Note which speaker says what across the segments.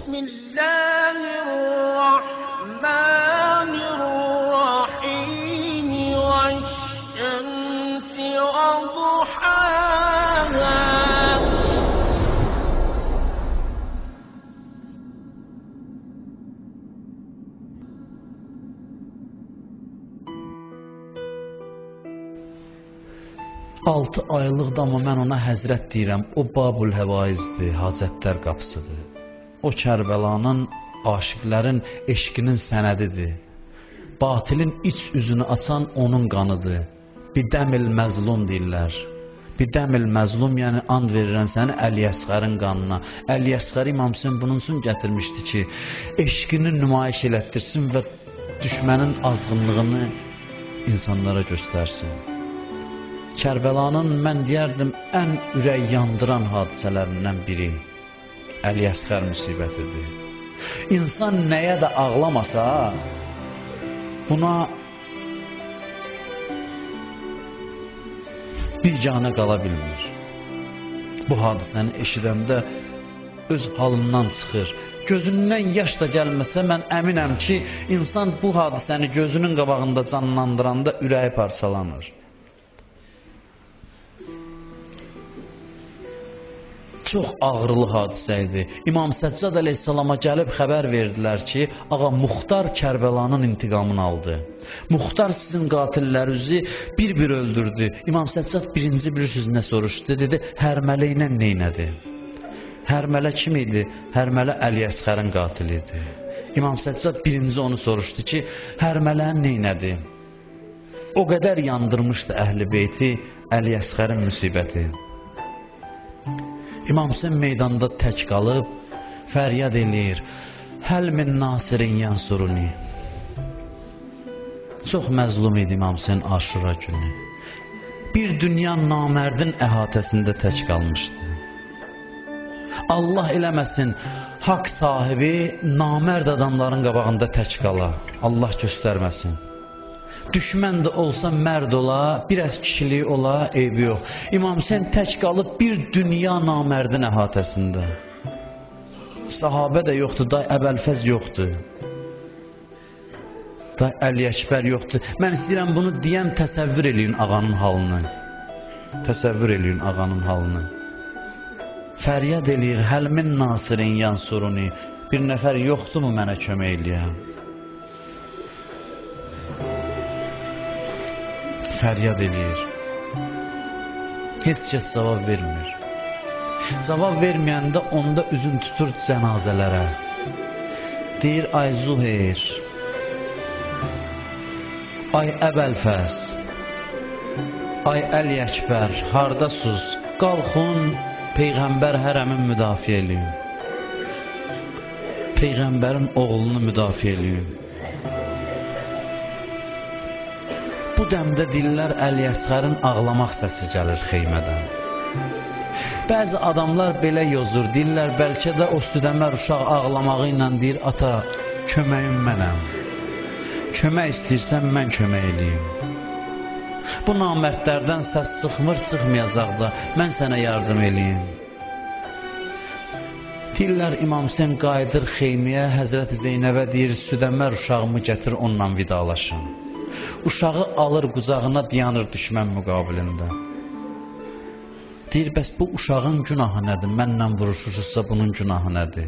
Speaker 1: Bismillahirrahmanirrahim. Veş-şemsi ve duhâhâ.
Speaker 2: Altı aylıqda amma mən ona həzrət deyirəm, o Babul Həvaizdir, hacətlər qapısıdır. O Kərbəlanın, aşiqlərin eşqinin sənədidir. Batilin iç üzünü açan onun qanıdır. Bidəmil məzlum deyirlər. Bidəmil məzlum, yəni and verirəm səni Əli-Əsğərin qanına. Əli-Əsğər İmam Hüseyn bunun üçün gətirmişdi ki, eşqini nümayiş elətdirsin və düşmənin azğınlığını insanlara göstərsin. Kərbəlanın mən deyərdim ən ürək yandıran hadisələrindən biri Əli-Əsğər müsibətidir. İnsan nəyə də ağlamasa buna biganə qala bilmir. Bu hadisəni eşidəndə öz halından çıxır. Gözündən yaş da gəlməsə mən əminəm ki, insan bu hadisəni gözünün qabağında canlandıranda ürəyi parçalanır. Çox ağrılı hadisə idi. İmam Səccad əleyhissalama gəlib xəbər verdilər ki, ağa Muxtar Kərbəlanın intiqamını aldı. Muxtar sizin qatillərinizi bir-bir öldürdü. İmam Səccad birinci bilirsiniz nə soruşdu? Dedi, Hərmələ ilə neynədi? Hərmələ kim idi? Hərmələ Əli-Əsğərin qatili idi. İmam Səccad birinci onu soruşdu ki, Hərmələni neynədi? O qədər yandırmışdı əhl-i beyti Əli-Əsğərin müsibəti. İmam Hüseyn meydanda tək qalıb, fəryad eləyir. Həl min nasirin yansuruni. Çox məzlum idi İmam Hüseyn Aşura günü. Bir dünya namərdin əhatəsində tək qalmışdı. Allah eləməsin, haqq sahibi namərd adamların qabağında tək qala. Allah göstərməsin. Düşmən də olsa mərd ola, biraz kişiliyi ola, eybi yox. İmam Hüseyn tək qalıb bir dünya namərdin əhatəsində. Sahabə də yoxdur, day Əbəlfəz yoxdur. Day Əli Əkbər yoxdur. Mən istəyirəm bunu deyən təsəvvür eləyin ağanın halını. Təsəvvür eləyin ağanın halını. Fəryad eləyir, həlmin nasirin yansuruni. Bir nəfər yoxdurmu mənə kömək eləyən? Fəryad eləyir. Heç kəs cavab vermir. Cavab verməyəndə onda üzün tutur cənazələrə. Deyir, ay Zuheyr, ay Əbəlfəz, ay Əli Əkbər, hardasız? Qalxın, Peyğəmbər hərəmin müdafiə eləyin. Peyğəmbərin oğlunu müdafiə eləyin. Bu dəmdə dillər Əli-Əsğərin ağlamaq səsi gəlir xeymədən. Bəzi adamlar belə yozur, deyirlər bəlkə də o südəmər uşaq ağlamağı ilə deyir, ata, köməyim mənəm. Kömək istəyirsən, mən kömək eləyim. Bu namərdlərdən səs çıxmır, çıxmayacaq da, mən sənə yardım eləyim. Deyirlər, İmam Hüseyn qayıdır xeymiyə, Həzrəti Zeynəbə deyir, südəmər uşağımı gətir, onunla vidalaşın. Uşağı alır qucağına, dayanır düşmən müqabilində. Deyir, bəs bu uşağın günahı nədir? Mənlə vuruşursa bunun günahı nədir?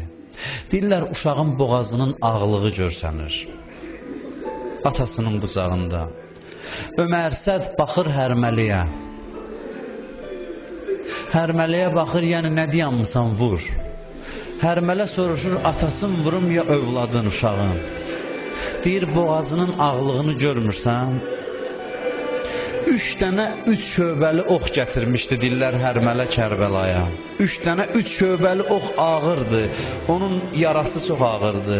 Speaker 2: Deyirlər, uşağın boğazının ağlığı görsənir. Atasının qucağında. Ömər Səd baxır Hərməliyə. Hərməliyə baxır, yəni nə dayanmısan, vur. Hərmələ soruşur, atasın vurum ya övladın uşağın? Deyir, boğazının ağlığını görmürsən? 3 dənə 3 şöbəli ox gətirmişdi, deyirlər Hərmələ Kərbəlaya. 3 dənə 3 şöbəli ox ağırdı, onun yarası çox ağırdı.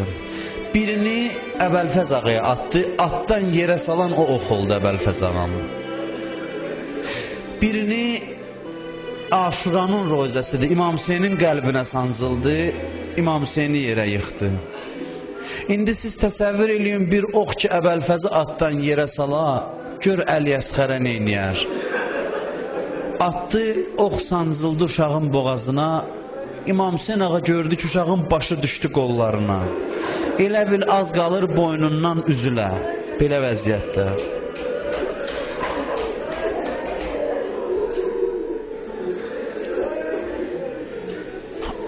Speaker 2: Birini Əbəlfəz ağaya atdı, atdan yerə salan o ox oldu Əbəlfəz ağanın. Birini Aşuranın rozəsidir, İmam Hüseynin qəlbinə sancıldı, İmam Hüseyni yerə yıxdı. İndi siz təsəvvür eləyin, bir ox ki Əbəlfəzi atdan yerə sala, gör Əli-Əsğərə neyniyər. Atdı, ox sancıldı uşağın boğazına, İmam Hüseyn ağa gördü ki, uşağın başı düşdü qollarına. Elə bil az qalır boynundan üzülə. Belə vəziyyətdə.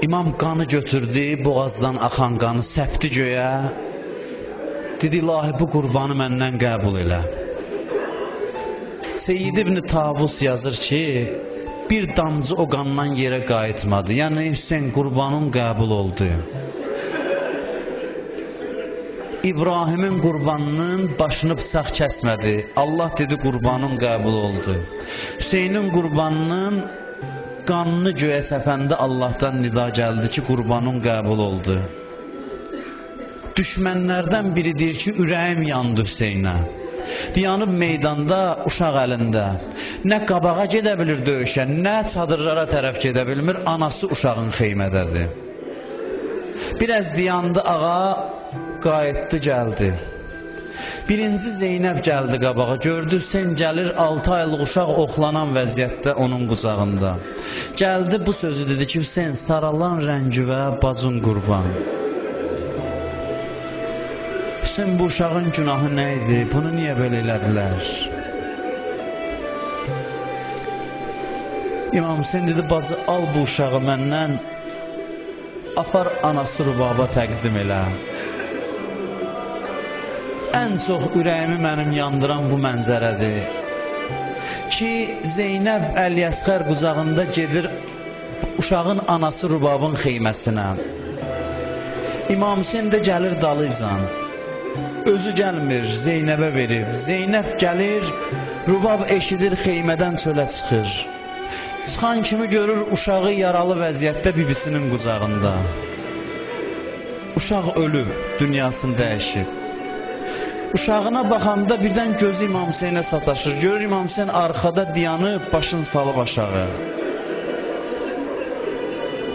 Speaker 2: İmam qanı götürdü, boğazdan axan qanı səpdi göyə. Dedi, ilahi bu qurbanı məndən qəbul elə. Seyyid ibn Tavus yazır ki, bir damcı o qandan yerə qayıtmadı. Yəni Hüseyn qurbanın qəbul oldu. İbrahimin qurbanının başını bıçaq kəsmədi. Allah dedi, qurbanın qəbul oldu. Hüseynin qurbanının qanını göyə səpəndə Allahdan nida gəldi ki, qurbanın qəbul oldu. Düşmənlərdən biri deyir ki, ürəyim yandı Hüseynə. Dayanıb meydanda, uşaq əlində. Nə qabağa gedə bilir döyüşə, nə çadırlara tərəf gedə bilmir, anası uşağın xeymədədir. Biraz dayandı ağa, qayıtdı, gəldi. Birinci Zeynəb gəldi qabağa, gördü Hüseyn gəlir, 6 aylıq uşaq oxlanan vəziyyətdə onun qucağında. Gəldi, bu sözü dedi ki, Hüseyn saralan rəngüvə bacın qurban. Hüseyn bu uşağın günahı nə idi? Bunu niyə belə elədilər? İmam Hüseyn dedi, bacı al bu uşağı məndən, apar anası Rubaba təqdim elə. Ən çox ürəyimi mənim yandıran bu mənzərədir ki, Zeynəb Əlyəsqər qucağında gedir uşağın anası Rubabın xeyməsinə. İmam Hüseyn də gəlir dalıcan. Özü gəlmir, Zeynəbə verir. Zeynəb gəlir, Rubab eşidir, xeymədən çölə çıxır. Çıxan kimi görür uşağı yaralı vəziyyətdə bibisinin qucağında. Uşaq ölüb, dünyasını dəyişib. Uşağına baxanda birdən gözü İmam Hüseynə sataşır. Görür İmam Hüseyn arxada dayanıb, başını salıb aşağı.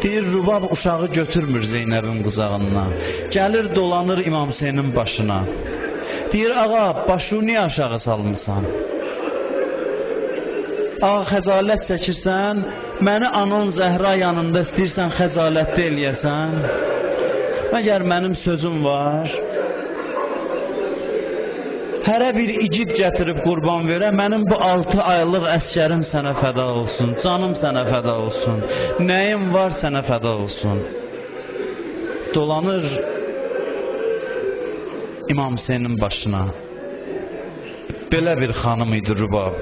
Speaker 2: Deyir, Rubab uşağı götürmür Zeynəbin qucağından. Gəlir, dolanır İmam Hüseynin başına. Deyir, ağa, başını niyə aşağı salmısan? Ağa, xəcalət çəkirsən, məni anan Zəhra yanında istəyirsən xəcalətli eləyəsən. Məgər mənim sözüm var. Hərə bir igid gətirib qurban verə, mənim bu 6 aylıq əskərim sənə fəda olsun, canım sənə fəda olsun, nəyim var sənə fəda olsun. Dolanır İmam Hüseynin başına. Belə bir xanım idi Rubab.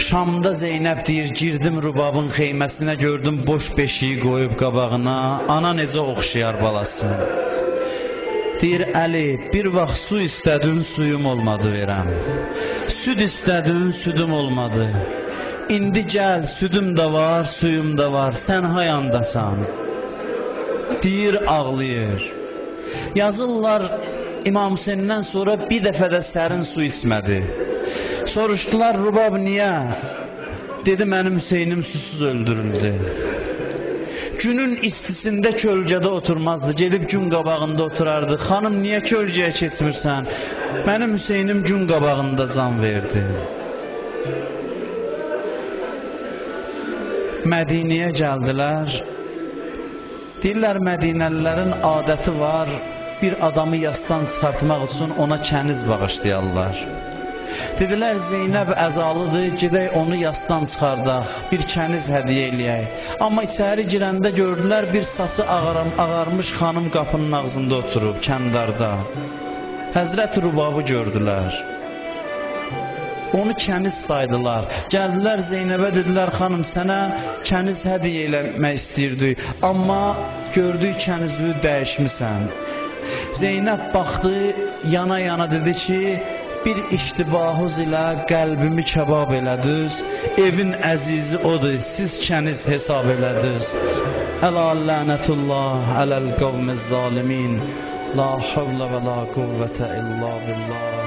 Speaker 2: Şamda Zeynəb deyir, girdim Rubabın xeyməsinə, gördüm boş beşiyi qoyub qabağına, ana necə oxşayar balası. Deyir, Əli, bir vaxt su istədin, suyum olmadı verəm. Süd istədin, südüm olmadı. İndi gəl, südüm də var, suyum da var, sən hayandasan. Deyir, ağlayır. Yazırlar, İmam Hüseyndən sonra bir dəfə də sərin su içmədi. Soruşdular, Rubab niyə? Dedi, mənim Hüseynim susuz öldürüldü. Günün istisində kölgədə oturmazdı, gedib gün qabağında oturardı. Xanım, niyə kölgəyə keçmirsən? Mənim Hüseynim gün qabağında can verdi. Mədiniyə gəldilər. Deyirlər, Mədinəlilərin adəti var, bir adamı yasdan çıxartmaq üçün ona kəniz bağışlayarlar. Dedilər, Zeynəb əzalıdır, gedək onu yasdan çıxardaq, bir kəniz hədiyyə eləyək. Amma içəri girəndə gördülər, bir saçı ağarmış xanım qapının ağzında oturub, kəndarda. Həzrət Rubabı gördülər. Onu kəniz saydılar. Gəldilər Zeynəbə, dedilər, xanım, sənə kəniz hədiyyə eləmək istəyirdik, amma gördük kənizliyi dəyişmisən. Zeynəb baxdı, yana dedi ki, bir iştibahız ilə qəlbimi kebab elədiniz, evin əzizi odur, siz kəniz hesab elədiniz. Əla lənətullah ələl qavmiz zalimin, la havlə və la quvvətə illa billah.